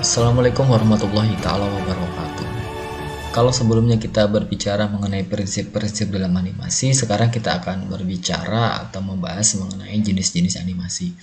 Assalamualaikum warahmatullahi taala wabarakatuh. Kalau sebelumnya kita berbicara mengenai prinsip-prinsip dalam animasi, sekarang kita akan berbicara atau membahas mengenai jenis-jenis animasi.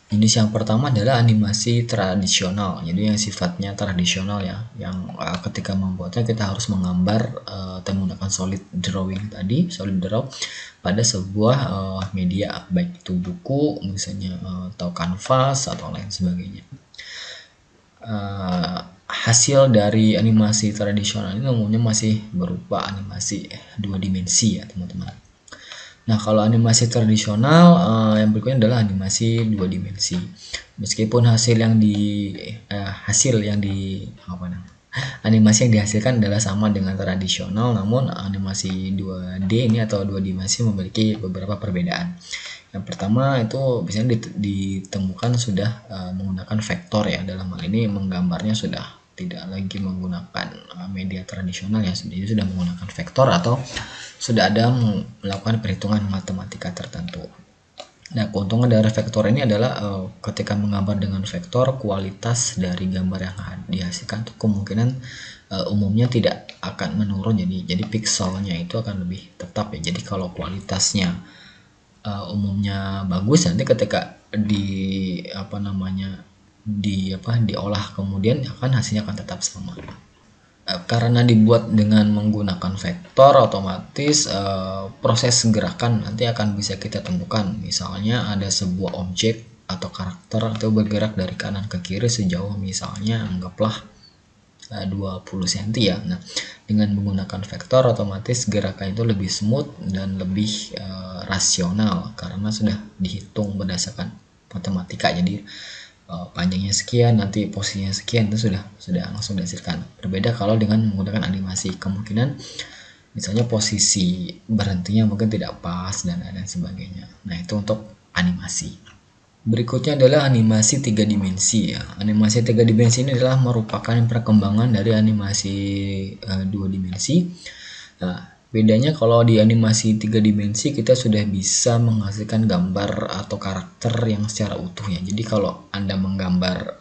Jenis yang pertama adalah animasi tradisional, jadi yang sifatnya tradisional ya, yang ketika membuatnya kita harus menggambar atau menggunakan solid drawing tadi, solid draw pada sebuah media, baik itu buku misalnya atau kanvas atau lain sebagainya. Hasil dari animasi tradisional ini umumnya masih berupa animasi dua dimensi ya teman-teman. Nah, kalau animasi tradisional yang berikutnya adalah animasi dua dimensi. Meskipun animasi yang dihasilkan adalah sama dengan tradisional, namun animasi 2D ini atau dua dimensi memiliki beberapa perbedaan. Yang pertama itu biasanya ditemukan sudah menggunakan vektor ya, dalam hal ini menggambarnya sudah tidak lagi menggunakan media tradisional ya, jadi sudah menggunakan vektor atau sudah ada melakukan perhitungan matematika tertentu. Nah, keuntungan dari vektor ini adalah ketika menggambar dengan vektor, kualitas dari gambar yang dihasilkan itu kemungkinan umumnya tidak akan menurun, jadi pixelnya itu akan lebih tetap ya. Jadi kalau kualitasnya umumnya bagus, nanti ketika diolah kemudian hasilnya akan tetap sama. Karena dibuat dengan menggunakan vektor, otomatis proses gerakan nanti akan bisa kita temukan. Misalnya ada sebuah objek atau karakter atau bergerak dari kanan ke kiri sejauh misalnya anggaplah 20 cm ya. Nah, dengan menggunakan vektor otomatis gerakan itu lebih smooth dan lebih rasional karena sudah dihitung berdasarkan matematika. Jadi panjangnya sekian, nanti posisinya sekian, itu sudah langsung dihasilkan. Berbeda kalau dengan menggunakan animasi, kemungkinan misalnya posisi berhentinya mungkin tidak pas dan lain sebagainya. Nah, itu untuk animasi. Berikutnya adalah animasi 3 dimensi ya. Animasi 3 dimensi ini adalah merupakan perkembangan dari animasi 2 dimensi. Nah, bedanya kalau di animasi 3 dimensi kita sudah bisa menghasilkan gambar atau karakter yang secara utuh ya. Jadi kalau Anda menggambar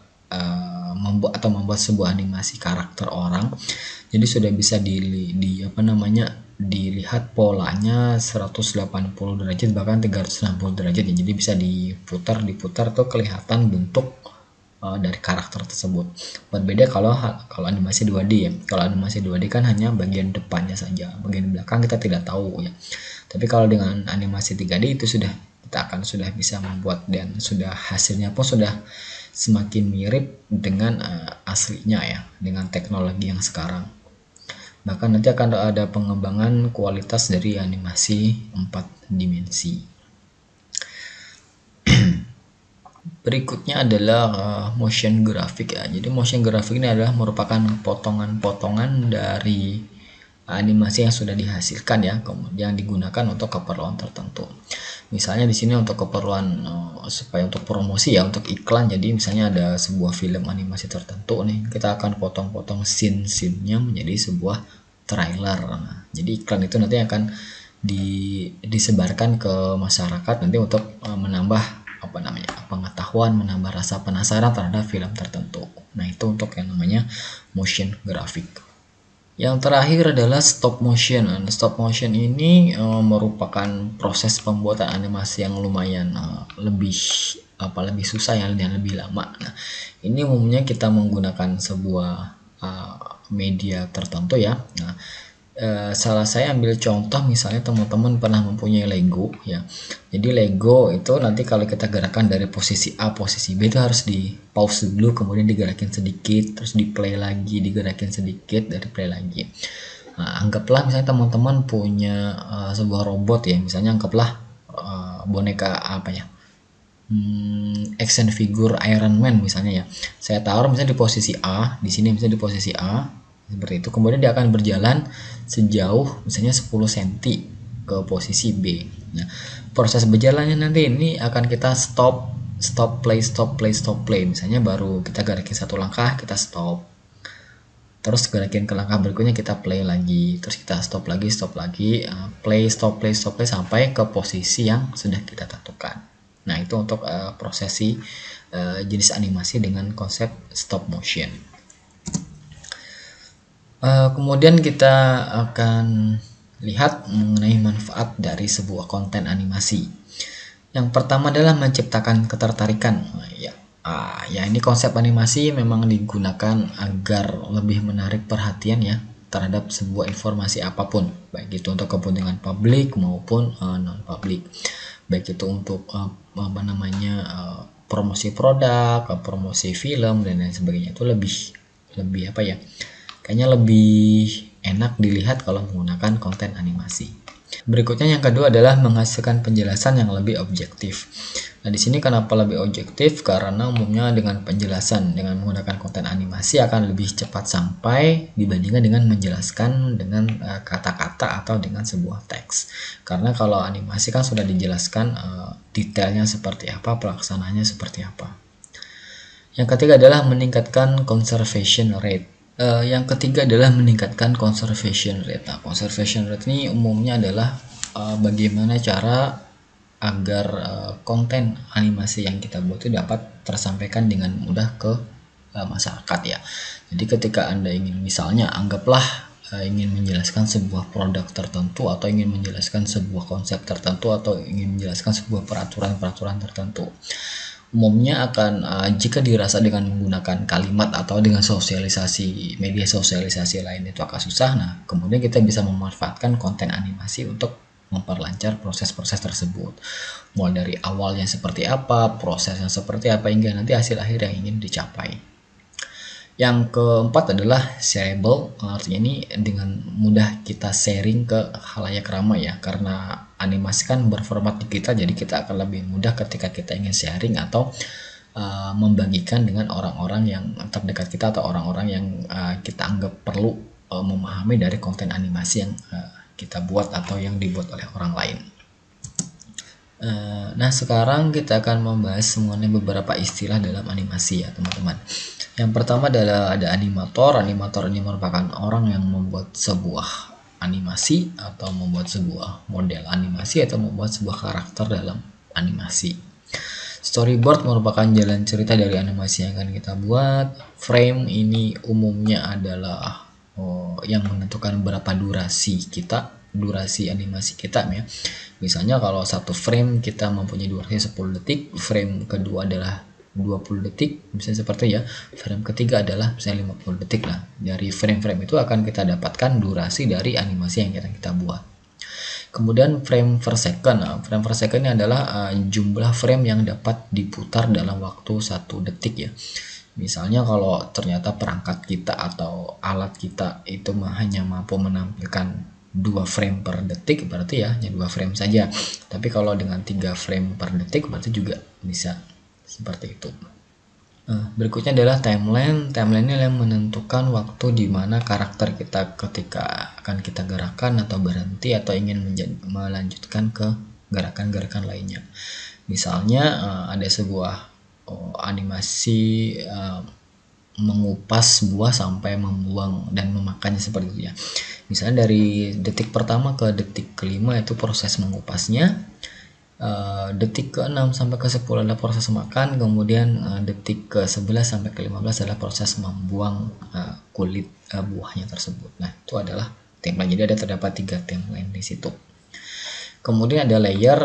membuat sebuah animasi karakter orang, jadi sudah bisa dilihat polanya 180 derajat bahkan 360 derajat ya. Jadi bisa diputar tuh kelihatan bentuk dari karakter tersebut. Berbeda kalau animasi 2D ya. Kalau animasi 2D kan hanya bagian depannya saja, bagian belakang kita tidak tahu ya. Tapi kalau dengan animasi 3D itu kita akan bisa membuat, dan hasilnya pun sudah semakin mirip dengan aslinya ya, dengan teknologi yang sekarang. Bahkan nanti akan ada pengembangan kualitas dari animasi 4 dimensi. Berikutnya adalah motion graphic ya. Jadi motion graphic ini adalah merupakan potongan-potongan dari animasi yang sudah dihasilkan ya, kemudian digunakan untuk keperluan tertentu. Misalnya di sini untuk keperluan supaya untuk promosi ya, untuk iklan. Jadi misalnya ada sebuah film animasi tertentu nih, kita akan potong-potong scene-nya menjadi sebuah trailer. Nah, jadi iklan itu nanti akan disebarkan ke masyarakat nanti untuk menambah pengetahuan, menambah rasa penasaran terhadap film tertentu. Nah, itu untuk yang namanya motion graphic. Yang terakhir adalah stop motion. Stop motion ini merupakan proses pembuatan animasi yang lumayan lebih susah ya, dan lebih lama. Nah, ini umumnya kita menggunakan sebuah media tertentu ya. Nah, saya ambil contoh, misalnya teman-teman pernah mempunyai Lego ya. Jadi Lego itu nanti kalau kita gerakan dari posisi A posisi B itu harus di pause dulu, kemudian digerakin sedikit, terus di play lagi, digerakin sedikit, dari play lagi. Nah, anggaplah misalnya teman-teman punya sebuah robot ya, misalnya anggaplah boneka action figure Iron Man misalnya ya. Saya taruh misalnya di posisi A, di sini misalnya di posisi A seperti itu, kemudian dia akan berjalan sejauh misalnya 10 cm ke posisi B. Nah, proses berjalannya nanti ini akan kita stop play. Misalnya baru kita gerakin satu langkah, kita stop, terus gerakin ke langkah berikutnya kita play lagi, terus kita stop lagi, play stop play sampai ke posisi yang sudah kita tentukan. Nah, itu untuk prosesi jenis animasi dengan konsep stop motion. Kemudian kita akan lihat mengenai manfaat dari sebuah konten animasi. Yang pertama adalah menciptakan ketertarikan. Ya ini konsep animasi memang digunakan agar lebih menarik perhatian ya terhadap sebuah informasi apapun, baik itu untuk kepentingan publik maupun non publik, baik itu untuk promosi produk, promosi film dan lain sebagainya. Itu lebih apa ya? Kayaknya lebih enak dilihat kalau menggunakan konten animasi. Berikutnya yang kedua adalah menghasilkan penjelasan yang lebih objektif. Nah, di sini kenapa lebih objektif? Karena umumnya dengan penjelasan dengan menggunakan konten animasi akan lebih cepat sampai dibandingkan dengan menjelaskan dengan kata-kata atau dengan sebuah teks. Karena kalau animasi kan sudah dijelaskan detailnya seperti apa, pelaksanaannya seperti apa. Yang ketiga adalah meningkatkan conservation rate. Yang ketiga adalah meningkatkan conservation rate. Nah, conservation rate ini umumnya adalah bagaimana cara agar konten animasi yang kita buat itu dapat tersampaikan dengan mudah ke masyarakat ya. Jadi ketika Anda ingin, misalnya anggaplah ingin menjelaskan sebuah produk tertentu atau ingin menjelaskan sebuah konsep tertentu atau ingin menjelaskan sebuah peraturan tertentu, umumnya akan jika dirasa dengan menggunakan kalimat atau dengan sosialisasi media sosialisasi lain itu agak susah. Nah, kemudian kita bisa memanfaatkan konten animasi untuk memperlancar proses-proses tersebut, mulai dari awalnya seperti apa, prosesnya seperti apa, hingga nanti hasil akhir yang ingin dicapai. Yang keempat adalah shareable, artinya ini dengan mudah kita sharing ke khalayak ramai ya, karena animasi kan berformat digital, jadi kita akan lebih mudah ketika kita ingin sharing atau membagikan dengan orang-orang yang terdekat kita atau orang-orang yang kita anggap perlu memahami dari konten animasi yang kita buat atau yang dibuat oleh orang lain. Nah, sekarang kita akan membahas mengenai beberapa istilah dalam animasi ya teman-teman. Yang pertama adalah ada animator. Animator ini merupakan orang yang membuat sebuah animasi atau membuat sebuah model animasi atau membuat sebuah karakter dalam animasi. Storyboard merupakan jalan cerita dari animasi yang akan kita buat. Frame ini umumnya adalah yang menentukan berapa durasi animasi kita ya. Misalnya kalau satu frame kita mempunyai durasi 10 detik, frame kedua adalah 20 detik, misalnya seperti ya. Frame ketiga adalah misalnya 50 detik. Nah, dari frame-frame itu akan kita dapatkan durasi dari animasi yang kita buat. Kemudian frame per second. Nah, frame per second ini adalah jumlah frame yang dapat diputar dalam waktu 1 detik ya. Misalnya kalau ternyata perangkat kita atau alat kita itu hanya mampu menampilkan 2 frame per detik, berarti ya hanya 2 frame saja. Tapi kalau dengan 3 frame per detik berarti juga bisa seperti itu. Berikutnya adalah timeline. Timeline ini yang menentukan waktu di mana karakter kita ketika akan kita gerakan atau berhenti atau ingin melanjutkan ke gerakan-gerakan lainnya. Misalnya ada sebuah animasi mengupas buah sampai membuang dan memakannya seperti itu ya. Misalnya dari detik pertama ke detik kelima itu proses mengupasnya, detik ke-6 sampai ke-10 adalah proses makan, kemudian detik ke-11 sampai ke-15 adalah proses membuang kulit buahnya tersebut. Nah, itu adalah timeline. Jadi ada terdapat 3 timeline di situ. Kemudian ada layer.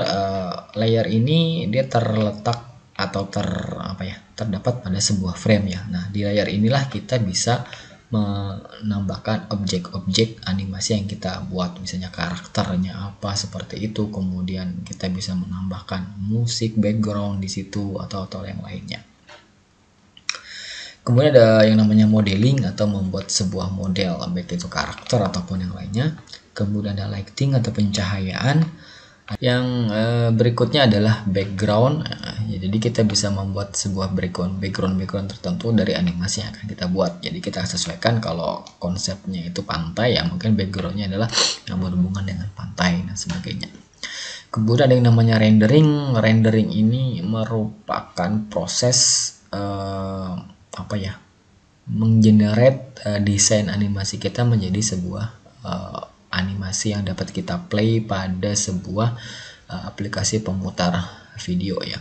Layer ini dia terletak atau terdapat pada sebuah frame ya. Nah, di layar inilah kita bisa menambahkan objek-objek animasi yang kita buat, misalnya karakternya apa seperti itu, kemudian kita bisa menambahkan musik background di situ atau yang lainnya. Kemudian ada yang namanya modeling atau membuat sebuah model, baik itu karakter ataupun yang lainnya. Kemudian ada lighting atau pencahayaan. Yang berikutnya adalah background. Jadi kita bisa membuat sebuah background tertentu dari animasi yang akan kita buat. Jadi kita sesuaikan, kalau konsepnya itu pantai ya mungkin backgroundnya adalah yang berhubungan dengan pantai dan sebagainya. Kemudian ada yang namanya rendering. Rendering ini merupakan proses menggenerate desain animasi kita menjadi sebuah animasi yang dapat kita play pada sebuah aplikasi pemutar video ya.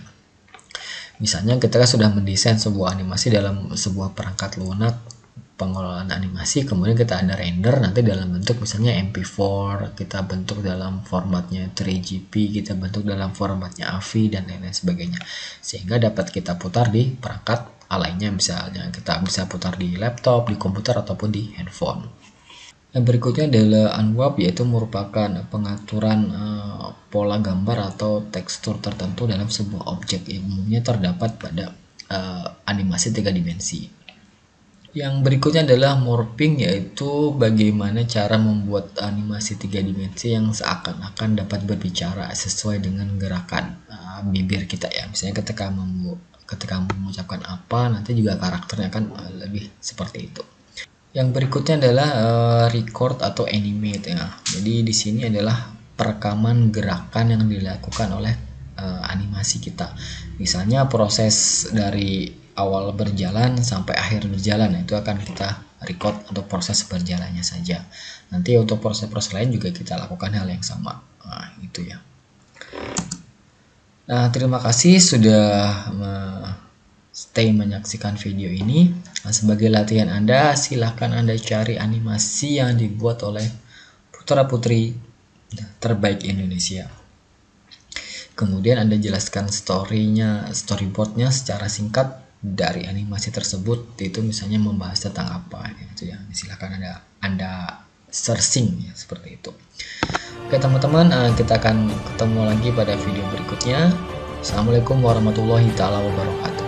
Misalnya kita kan sudah mendesain sebuah animasi dalam sebuah perangkat lunak pengelolaan animasi, kemudian kita ada render nanti dalam bentuk misalnya MP4, kita bentuk dalam formatnya 3GP, kita bentuk dalam formatnya AVI dan lain-lain sebagainya, sehingga dapat kita putar di perangkat lainnya, misalnya kita bisa putar di laptop, di komputer ataupun di handphone. Yang berikutnya adalah unwrap, yaitu merupakan pengaturan pola gambar atau tekstur tertentu dalam sebuah objek yang umumnya terdapat pada animasi 3 dimensi. Yang berikutnya adalah morphing, yaitu bagaimana cara membuat animasi 3 dimensi yang seakan-akan dapat berbicara sesuai dengan gerakan bibir kita ya. Misalnya ketika mengucapkan apa, nanti juga karakternya akan lebih seperti itu. Yang berikutnya adalah record atau animate ya. Jadi di sini adalah perekaman gerakan yang dilakukan oleh animasi kita. Misalnya proses dari awal berjalan sampai akhir berjalan, itu akan kita record untuk proses berjalannya saja. Nanti untuk proses-proses lain juga kita lakukan hal yang sama. Nah, itu ya. Nah, terima kasih sudah stay menyaksikan video ini. Nah, sebagai latihan Anda, silahkan Anda cari animasi yang dibuat oleh putra-putri terbaik Indonesia. Kemudian Anda jelaskan storyboardnya secara singkat dari animasi tersebut, itu misalnya membahas tentang apa gitu ya. Silahkan Anda searching ya, seperti itu. Oke teman-teman, kita akan ketemu lagi pada video berikutnya. Assalamualaikum warahmatullahi wabarakatuh.